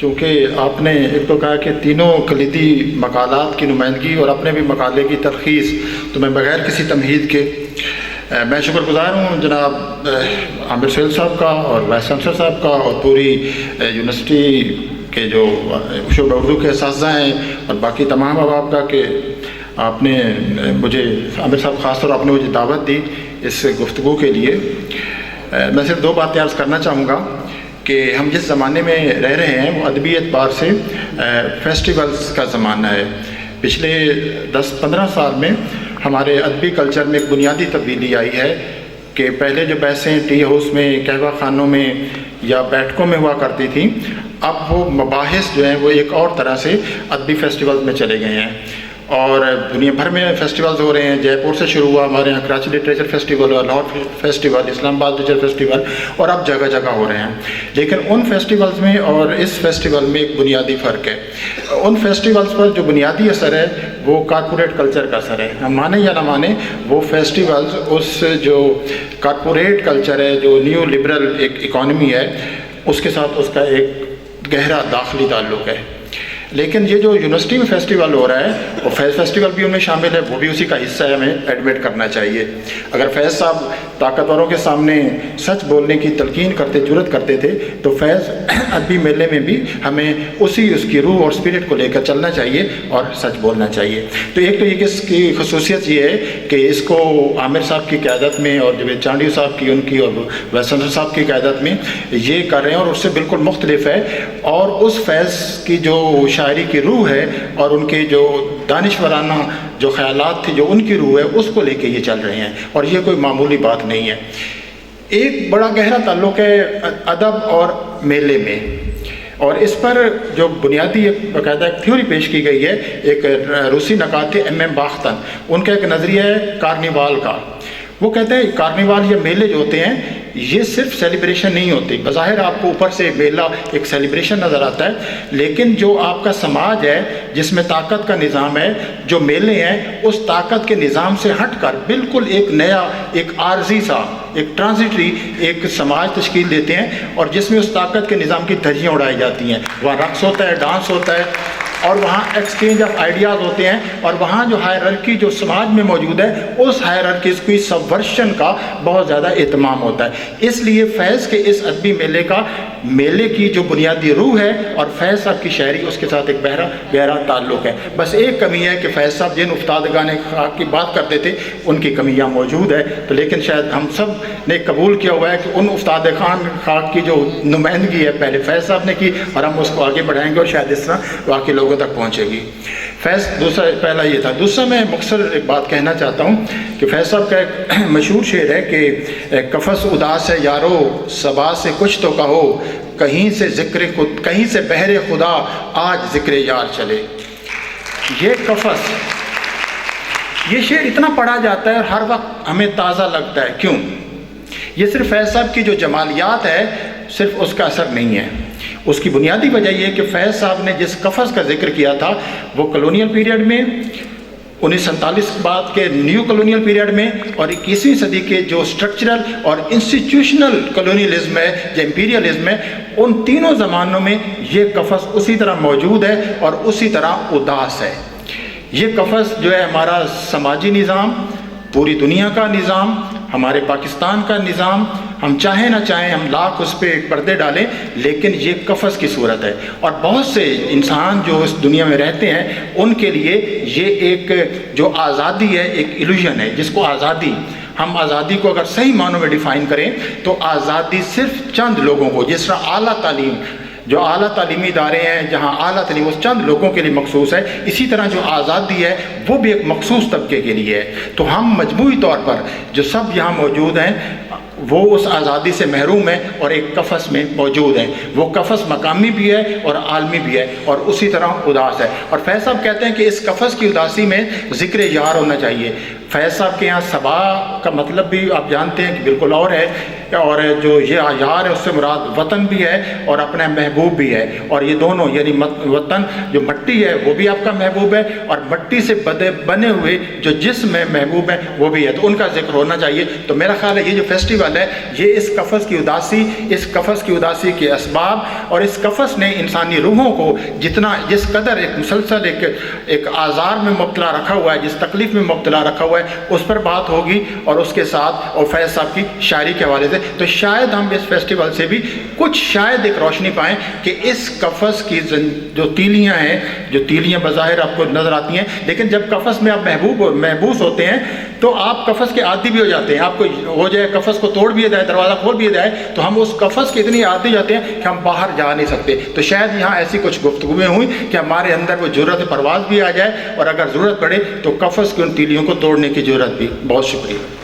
چونکہ آپ نے ایک تو کہا کہ تینوں کلیدی مقالات کی نمائندگی اور اپنے بھی مقالے کی تلخیص، تو میں بغیر کسی تمہید کے میں شکر گزار ہوں جناب عامر سہیل صاحب کا اور وائس چانسلر صاحب کا اور پوری یونیورسٹی کے جو شعبہ اردو کے اساتذہ ہیں اور باقی تمام احباب کا کہ آپ نے مجھے، عامر صاحب خاص طور آپ نے مجھے دعوت دی اس گفتگو کے لیے۔ میں صرف دو باتیں عرض کرنا چاہوں گا کہ ہم جس زمانے میں رہ رہے ہیں وہ ادبی اعتبار سے فیسٹیولز کا زمانہ ہے۔ پچھلے 10-15 سال میں ہمارے ادبی کلچر میں ایک بنیادی تبدیلی آئی ہے کہ پہلے جو بحثیں ٹی ہاؤس میں، قہوہ خانوں میں یا بیٹھکوں میں ہوا کرتی تھیں، اب وہ مباحث جو ہیں وہ ایک اور طرح سے ادبی فیسٹیولز میں چلے گئے ہیں، اور دنیا بھر میں فیسٹیولز ہو رہے ہیں۔ جے پور سے شروع ہوا، ہمارے یہاں کراچی لٹریچر فیسٹیول ہوا، لاہور فیسٹیول، اسلام آباد لٹریچر فیسٹیول، اور اب جگہ جگہ ہو رہے ہیں۔ لیکن ان فیسٹیولز میں اور اس فیسٹیول میں ایک بنیادی فرق ہے۔ ان فیسٹیولز پر جو بنیادی اثر ہے وہ کارپوریٹ کلچر کا اثر ہے۔ ہم مانیں یا نہ مانیں، وہ فیسٹیولز اس جو کارپوریٹ کلچر ہے، جو نیو لبرل ایک اکانومی ہے، اس کے ساتھ اس کا ایک گہرا داخلی تعلق ہے۔ لیکن یہ جو یونیورسٹی میں فیسٹیول ہو رہا ہے، وہ فیض فیسٹیول بھی ان میں شامل ہے، وہ بھی اسی کا حصہ ہے، ہمیں ایڈمٹ کرنا چاہیے۔ اگر فیض صاحب طاقتوروں کے سامنے سچ بولنے کی تلقین کرتے، جرأت کرتے تھے، تو فیض ادبی میلے میں بھی ہمیں اس کی روح اور اسپرٹ کو لے کر چلنا چاہیے اور سچ بولنا چاہیے۔ تو ایک تو یہ اس کی خصوصیت یہ ہے کہ اس کو عامر صاحب کی قیادت میں اور جاوید چانڈیو صاحب کی، ان کی اور وائس چانسلر صاحب کی قیادت میں یہ کر رہے ہیں، اور اس سے بالکل مختلف ہے۔ اور اس فیض کی جو شاعری کی روح ہے اور ان کے جو دانشورانہ جو خیالات تھے، جو ان کی روح ہے، اس کو لے کے یہ چل رہے ہیں، اور یہ کوئی معمولی بات نہیں ہے۔ ایک بڑا گہرا تعلق ہے ادب اور میلے میں، اور اس پر جو بنیادی ایک باقاعدہ ایک تھیوری پیش کی گئی ہے۔ ایک روسی نقاد تھے ایم باختن، ان کا ایک نظریہ ہے کارنیوال کا۔ وہ کہتے ہیں کارنیوال یا میلے جو ہوتے ہیں، یہ صرف سیلیبریشن نہیں ہوتی۔ بظاہر آپ کو اوپر سے میلہ ایک سیلیبریشن نظر آتا ہے، لیکن جو آپ کا سماج ہے جس میں طاقت کا نظام ہے، جو میلے ہیں اس طاقت کے نظام سے ہٹ کر بالکل ایک نیا، ایک عارضی سا، ایک ٹرانزٹری ایک سماج تشکیل دیتے ہیں، اور جس میں اس طاقت کے نظام کی دھجیاں اڑائی جاتی ہیں۔ وہاں رقص ہوتا ہے، ڈانس ہوتا ہے، اور وہاں ایکسچینج آف آئیڈیاز ہوتے ہیں، اور وہاں جو ہائرارکی جو سماج میں موجود ہے، اس ہائرارکیز کی سبورشن کا بہت زیادہ اہتمام ہوتا ہے۔ اس لیے فیض کے اس ادبی میلے کی جو بنیادی روح ہے اور فیض صاحب کی شاعری، اس کے ساتھ ایک گہرا تعلق ہے۔ بس ایک کمی ہے کہ فیض صاحب جن افتادگان خاک کی بات کرتے تھے، ان کی کمیاں موجود ہے، تو لیکن شاید ہم سب نے قبول کیا ہوا ہے کہ ان افتادگان خاک کی جو نمائندگی ہے پہلے فیض صاحب نے کی، اور ہم اس کو آگے بڑھائیں گے، اور شاید اس طرح واقعی لوگوں تک پہنچے گی۔ فیض پہلا یہ تھا۔ دوسرا میں مختصر ایک بات کہنا چاہتا ہوں کہ فیض صاحب کا ایک مشہور شعر ہے کہ قفس اداس ہے یارو، صبا سے کچھ تو کہو، کہیں سے بہر خدا آج ذکر یار چلے۔ یہ قفس، یہ شعر اتنا پڑھا جاتا ہے اور ہر وقت ہمیں تازہ لگتا ہے۔ کیوں؟ یہ صرف فیض صاحب کی جو جمالیات ہے، صرف اس کا اثر نہیں ہے۔ اس کی بنیادی وجہ یہ ہے کہ فیض صاحب نے جس قفس کا ذکر کیا تھا، وہ کلونیل پیریڈ میں، 1947 بعد کے نیو کلونیل پیریڈ میں، اور 21ویں صدی کے جو اسٹرکچرل اور انسٹیٹیوشنل کلونیلزم ہے، جو امپیریلزم ہے، ان تینوں زمانوں میں یہ قفس اسی طرح موجود ہے اور اسی طرح اداس ہے۔ یہ قفس جو ہے ہمارا سماجی نظام، پوری دنیا کا نظام، ہمارے پاکستان کا نظام، ہم چاہیں نہ چاہیں ہم لاکھ اس پہ پردے ڈالیں، لیکن یہ قفس کی صورت ہے۔ اور بہت سے انسان جو اس دنیا میں رہتے ہیں، ان کے لیے یہ ایک جو آزادی ہے، ایک ایلوژن ہے، جس کو آزادی، ہم آزادی کو اگر صحیح معنوں میں ڈیفائن کریں تو آزادی صرف چند لوگوں کو، جس طرح اعلیٰ تعلیم، جو اعلیٰ تعلیمی ادارے ہیں جہاں اعلیٰ تعلیم اس چند لوگوں کے لیے مخصوص ہے، اسی طرح جو آزادی ہے وہ بھی ایک مخصوص طبقے کے لیے ہے۔ تو ہم مجموعی طور پر جو سب یہاں موجود ہیں، وہ اس آزادی سے محروم ہیں اور ایک قفس میں موجود ہیں۔ وہ قفس مقامی بھی ہے اور عالمی بھی ہے، اور اسی طرح اداس ہے۔ اور فیض صاحب کہتے ہیں کہ اس قفس کی اداسی میں ذکر یار ہونا چاہیے۔ فیض صاحب کے یہاں صبا کا مطلب بھی آپ جانتے ہیں کہ بالکل اور ہے، اور جو یہ یار ہے اس سے مراد وطن بھی ہے اور اپنا محبوب بھی ہے، اور یہ دونوں یعنی وطن جو مٹی ہے وہ بھی آپ کا محبوب ہے، اور مٹی سے بنے ہوئے جو جسم ہے محبوب ہے وہ بھی ہے، تو ان کا ذکر ہونا چاہیے۔ تو میرا خیال ہے یہ جو فیسٹیول ہے یہ اس قفس کی اداسی کے اسباب اور اس قفس نے انسانی روحوں کو جس قدر ایک مسلسل ایک آزار میں مبتلا رکھا ہوا ہے، جس تکلیف میں مبتلا رکھا ہوا ہے، اس پر بات ہوگی، اور اس کے ساتھ اور فیض صاحب کی شاعری کے حوالے سے، تو شاید ہم اس فیسٹیول سے بھی کچھ شاید ایک روشنی پائیں کہ اس قفس کی جو تیلیاں ہیں، جو تیلیاں بظاہر آپ کو نظر آتی ہیں، لیکن جب قفس میں آپ محبوس ہوتے ہیں تو آپ قفس کے عادی بھی ہو جاتے ہیں۔ آپ کو ہو جائے قفس کو توڑ بھی جائے، دروازہ کھول بھی جائے، تو ہم اس قفس کے اتنی عادی جاتے ہیں کہ ہم باہر جا نہیں سکتے۔ تو شاید یہاں ایسی کچھ گفتگویں ہوئیں کہ ہمارے اندر وہ جرأت پرواز بھی آ جائے، اور اگر ضرورت پڑے تو قفس کی ان تیلیوں کو توڑنے کی جرأت بھی۔ بہت شکریہ۔